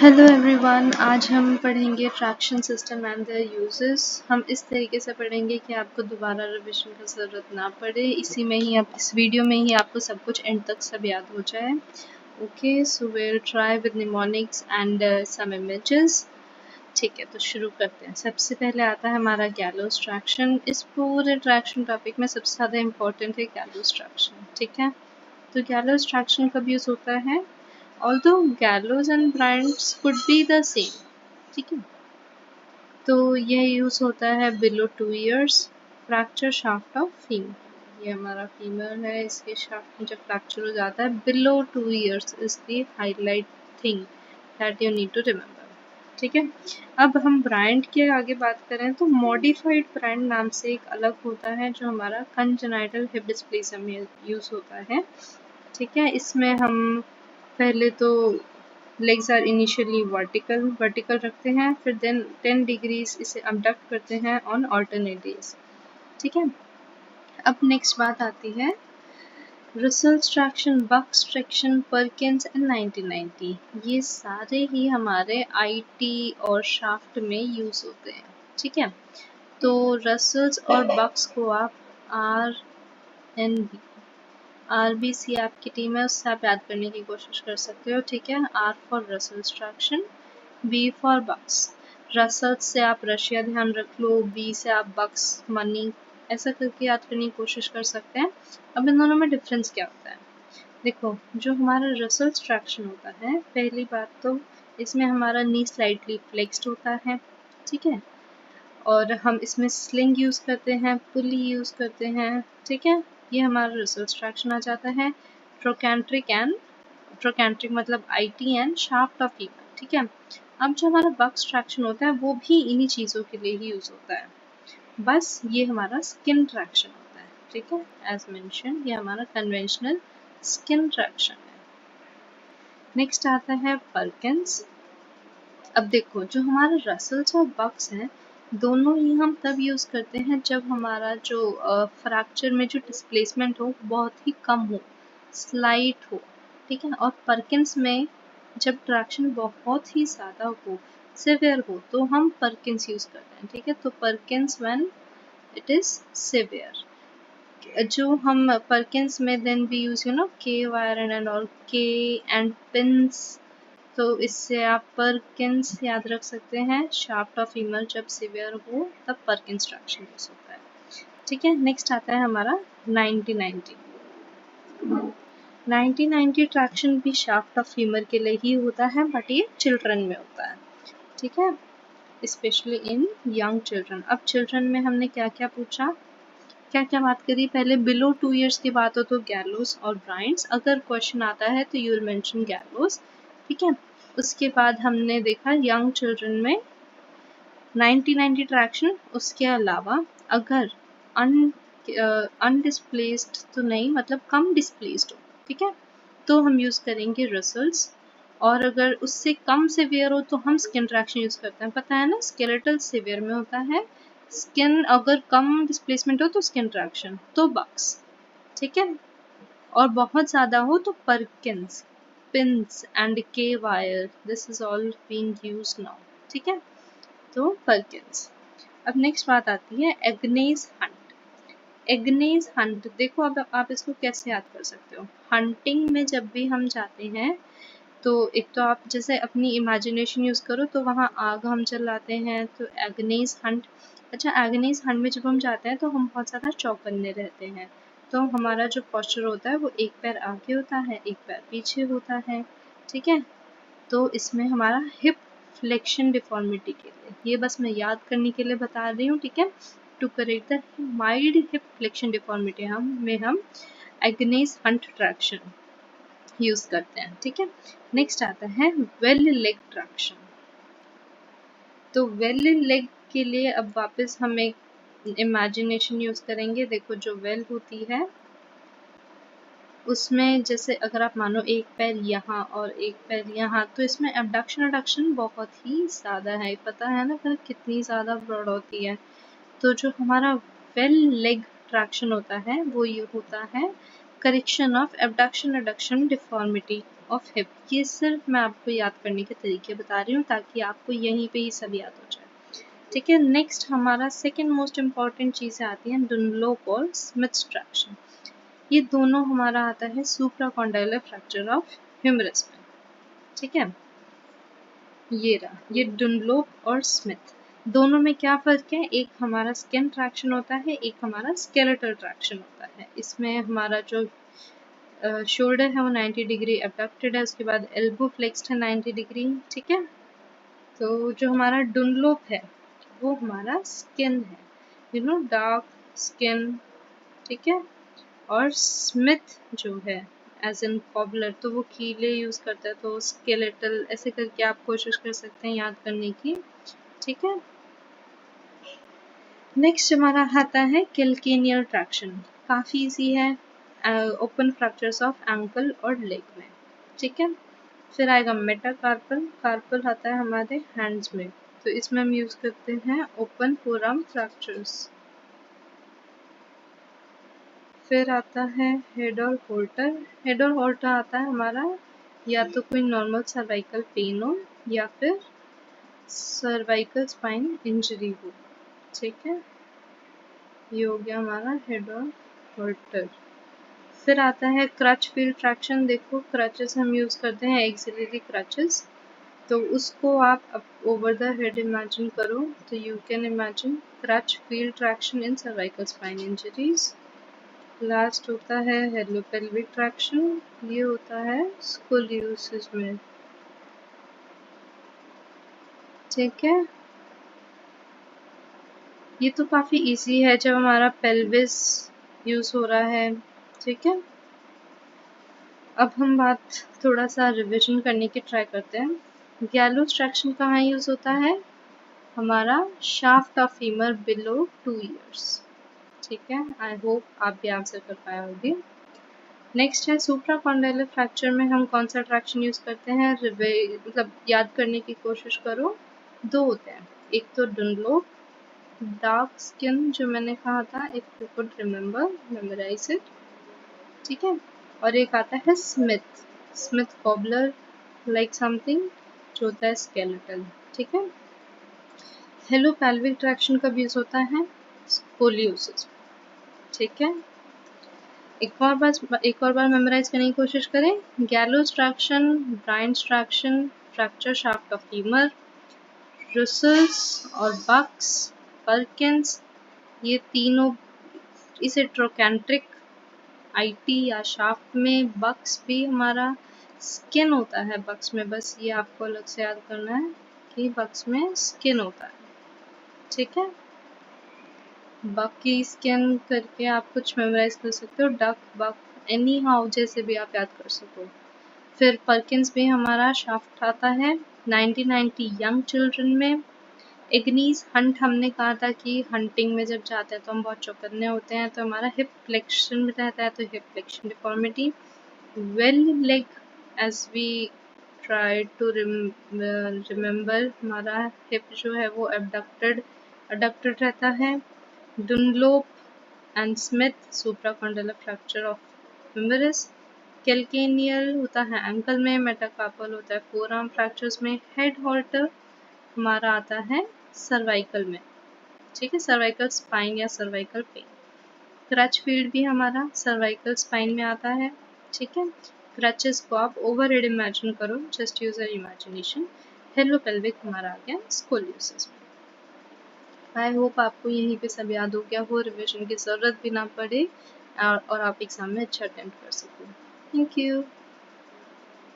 Hello everyone, आज हम पढ़ेंगे traction system and there uses. हम इस तरीके से पढ़ेंगे कि आपको दोबारा रिवीजन की ज़रूरत ना पड़े। इसी में ही आप इस वीडियो में ही आपको सब कुछ एंड तक सब याद हो जाए। Okay, so will try with mnemonics and some images. ठीक है, तो शुरू करते हैं। सबसे पहले आता है हमारा गैलोस ट्रैक्शन। इस पूरे ट्रैक्शन टॉपिक में सबसे ज़्यादा इम्पोर्टेंट है गैलोस ट्रैक्शन। ठीक है, तो गैलोस ट्रैक्शन कब यूज़ होता है? Although gallows and bryants could be the same, ठीक है, तो यह यूज होता है below 2 years fracture shaft of femur. ये हमारा फीमर है, इसके शाफ्ट में जब फ्रैक्चर हो जाता है below 2 years is the highlight thing that you need to remember. ठीक है, अब हम ब्रांड के आगे बात करें तो मॉडिफाइड ब्रांड नाम से एक अलग होता है जो हमारा कंजेनाइटल हिप डिस्प्लेसिया में यूज होता है। ठीक है, इसमें हम पहले तो लेग्स आर इनिशियली वर्टिकल रखते हैं, फिर देन 10 डिग्रीज इसे अबडक्ट करते हैं ऑन ऑल्टरनेट डेज। ठीक है, अब नेक्स्ट बात आती है Russell's traction, Buck's traction, Perkins and 1990। ये सारे ही हमारे आईटी और शाफ्ट में यूज होते हैं। ठीक है, तो रसल्स और बक्स को आप RBC आपकी टीम है, उससे आप याद करने की कोशिश कर सकते हो। ठीक है, R for Russell's traction, B for Buck's. Russell's से आप रशिया ध्यान रख लो, B से आप बक्स मनी, ऐसा करके याद करने की कोशिश कर सकते हैं। अब इन दोनों में डिफरेंस क्या होता है? देखो, जो हमारा रसल्स ट्रैक्शन होता है, पहली बात तो इसमें हमारा नी स्लाइटली फ्लेक्स्ड होता है। ठीक है, और हम इसमें स्लिंग यूज़ करते हैं, पुली यूज़ करते हैं। ठीक है, ये हमारा रसल्स ट्रैक्शन आ जाता है। ट्रोकैंट्रिक मतलब IT and shaft of femur. ठीक है, अब जो हमारा बक्स ट्रैक्शन होता है वो भी इन्हीं चीज़ों के लिए ही यूज़ होता है, बस ये हमारा स्किन ट्रैक्शन होता है। ठीक है, एज मेंशन ये हमारा कन्वेंशनल स्किन ट्रैक्शन है। नेक्स्ट आता है परकिंस। अब देखो, जो हमारा रसल्स और बक्स हैं, दोनों ही हम तब यूज़ करते हैं जब हमारा जो फ्रैक्चर में जो डिस्प्लेसमेंट हो बहुत ही कम हो, स्लाइट हो। ठीक है, और परकिंस में जब ट्रैक्शन बहुत ही ज़्यादा हो, सिवियर हो, तो हम परकिंस यूज़ करते हैं। ठीक है, तो Perkins when it is severe. जो हम परकिंस में देन वी यूज़ के वायर एंड ऑल, के एंड पिंस। तो इससे आप परकिंस याद रख सकते हैं। शाफ्ट ऑफ फीमर जब सिवियर हो तब परकिंस ट्रैक्शन यूज होता है। ठीक है, नेक्स्ट आता है हमारा 1990। 1990 ट्रैक्शन भी शाफ्ट ऑफ फीमर के लिए ही होता है, बट ये चिल्ड्रन में होता है। ठीक है, स्पेशली इन यंग चिल्ड्रन। अब चिल्ड्रन में हमने क्या क्या पूछा, क्या क्या बात करी? पहले बिलो 2 years की बात हो तो गैलोस और ब्राइंड्स। अगर क्वेश्चन आता है तो यू विल मेंशन गैलोस। ठीक है, उसके बाद हमने देखा यंग चिल्ड्रन में 1990 ट्रैक्शन। उसके अलावा अगर अनडिस्प्लेस्ड तो नहीं, मतलब कम डिस्प्लेस्ड हो, ठीक है, तो हम यूज़ करेंगे रसल्स। और अगर उससे कम सिवियर हो तो हम स्किन ट्रैक्शन यूज़ करते हैं। पता है ना, स्केलेटल सिवियर में होता है, स्किन अगर कम डिस्प्लेसमेंट हो तो स्किन ट्रैक्शन, तो बक्स। ठीक है, और बहुत ज़्यादा हो तो परकिंस, पिंस एंड के wire, this is all being used now. ठीक है, तो परकिंस। अब नेक्स्ट बात आती है एग्नेस हंट। एग्नेस हंट, देखो अब आप इसको कैसे याद कर सकते हो। हंटिंग में जब भी हम जाते हैं तो एक तो आप जैसे अपनी इमेजिनेशन यूज़ करो, तो वहाँ आग हम जलाते हैं, तो एग्नेस हंट। अच्छा, एग्नेस हंट में जब हम जाते हैं तो हम बहुत ज़्यादा चौकन्ने रहते हैं, तो हमारा जो पोस्चर होता है वो एक पैर आगे होता है, एक पैर पीछे होता है। ठीक है, तो इसमें हमारा हिप फ्लेक्शन डिफॉर्मिटी के लिए, ये बस मैं याद करने के लिए बता रही हूँ। ठीक है, to correct the mild hip flexion deformity हम एग्नेस हंट ट्रैक्शन यूज करते हैं। ठीक है, नेक्स्ट आता है वेल लेग ट्रैक्शन। तो वेल लेग के लिए अब वापस हम एक इमेजिनेशन यूज करेंगे। देखो, जो वेल होती है उसमें जैसे अगर आप मानो एक पैर यहाँ और एक पैर यहाँ, तो इसमें एबडक्शन एडक्शन बहुत ही ज़्यादा है। पता है ना फिर कितनी ज़्यादा ब्रॉड होती है। तो जो हमारा वेल लेग ट्रैक्शन होता है वो ये होता है correction of abduction adduction deformity. Of hip. ये सिर्फ मैं आपको याद करने के तरीके बता रही हूँ ताकि आपको यहीं पे ही सब याद हो जाए, ठीक है। नेक्स्ट हमारा सेकेंड मोस्ट इम्पॉर्टेंट चीज़ें आती हैं डुनलोप और स्मिथ ट्रैक्शन। ये दोनों हमारा आता है सुप्राकॉन्डाइलर फ्रैक्चर ऑफ ह्यूमरस में, ठीक है। ये रहा, ये डुनलोप और स्मिथ, दोनों में क्या फ़र्क है, एक हमारा स्किन ट्रैक्शन होता है, एक हमारा स्केलेटल ट्रैक्शन होता है। इसमें हमारा जो शोल्डर है वो 90 डिग्री एबडक्टेड है, उसके बाद एल्बो फ्लेक्स्ड है 90 डिग्री, ठीक है। तो जो हमारा डुनलोप है वो हमारा स्किन है, यू नो, डार्क स्किन, ठीक है। और स्मिथ जो है एज इन कॉबलर, तो वो कीले यूज़ करता है, तो स्केलेटल, ऐसे करके आप कोशिश कर सकते हैं याद करने की, ठीक है। नेक्स्ट हमारा आता है कैल्केनियल ट्रैक्शन, काफ़ी इजी है, ओपन फ्रैक्चर्स ऑफ एंकल और लेग में, ठीक है। फिर आएगा मेटाकार्पल, कार्पल आता है हमारे हैंड्स में, तो इसमें हम यूज़ करते हैं ओपन फोरआर्म फ्रैक्चर्स। फिर आता है हेड और होल्टर, हेड और होल्टर आता है हमारा या तो कोई नॉर्मल सर्वाइकल पेन हो या फिर सर्वाइकल स्पाइन इंजरी हो, ठीक है। ये हो गया हमारा हेड और होल्टर। फिर आता है क्रच फील्ड ट्रैक्शन, देखो क्रचेस हम यूज़ करते हैं एक्सिलरी क्रचेस, तो उसको आप ओवर द हेड इमेजिन करो, तो you can imagine crutch field traction in cervical spine injuries. Last होता है हेलोपेल्विक ट्रैक्शन, ये होता है स्कोलियोसिस में, ठीक है। ये तो काफ़ी इजी है जब हमारा पेल्विस यूज़ हो रहा है, ठीक है। अब हम बात थोड़ा सा रिविजन करने की ट्राई करते हैं। गैलोस ट्रैक्शन कहाँ यूज़ होता है, हमारा shaft of femur below 2 years, ठीक है। आई होप आप भी आंसर कर पाए होंगे। नेक्स्ट है सुप्राकॉन्डाइलर फ्रैक्चर में हम कौन सा ट्रैक्शन यूज़ करते हैं, मतलब याद करने की कोशिश करो, दो होते हैं, एक तो डुनलोप, डार्क स्किन जो मैंने कहा था, if you could remember, memorise it, ठीक है। और एक आता है Smith, Smith cobbler like something, जो होता है स्केलेटल, ठीक है। हेलोपेल्विक ट्रैक्शन कब यूज़ होता है, स्कोलियोसिस, ठीक है। एक और बार मेमोराइज करने की कोशिश करें, Gallows traction, Bryant's traction, fracture shaft of femur, Russell's और बक्स, पर्किंस, ये तीनों, इसे ट्रोकेंट्रिक आईटी या शाफ्ट में, बक्स भी हमारा स्किन होता है, बक्स में, बस ये आपको अलग से याद करना है कि बक्स में स्किन होता है, ठीक है। बाकी स्किन करके आप कुछ मेमोराइज कर सकते हो, डक, बक, एनी हाउ, जैसे भी आप याद कर सको। फिर पर्किंस भी हमारा शाफ्ट आता है 1990 यंग चिल्ड्रन में। इग्नीज हंट, हमने कहा था कि हंटिंग में जब जाते हैं तो हम बहुत चौकन्ने होते हैं, तो हमारा हिप फ्लेक्शन में रहता है, तो hip flexion deformity. Well leg, as we try to remember, हमारा हिप जो है वो एबडक्टेड रहता है। Dunlop and Smith supracondylar fracture of humerus. Calcaneal होता है एंकल में, मेटाकार्पल होता है फोरआर्म फ्रैक्चर्स में। हेड हॉल्टर हमारा आता है सर्वाइकल में, ठीक है, सर्वाइकल स्पाइन या सर्वाइकल पेन। क्रच फील्ड भी हमारा सर्वाइकल स्पाइन में आता है, ठीक है। क्रचेस को आप ओवर हेड इमेजिन करो, जस्ट यूज योर इमेजिनेशन। हेलोपेल्विक हमारा आ गया स्कोलियोसिस में। आई होप आपको यहीं पे सब याद हो गया हो, रिविजन की ज़रूरत भी ना पड़े और आप एग्ज़ाम में अच्छा अटेम्प्ट कर सको। Thank you.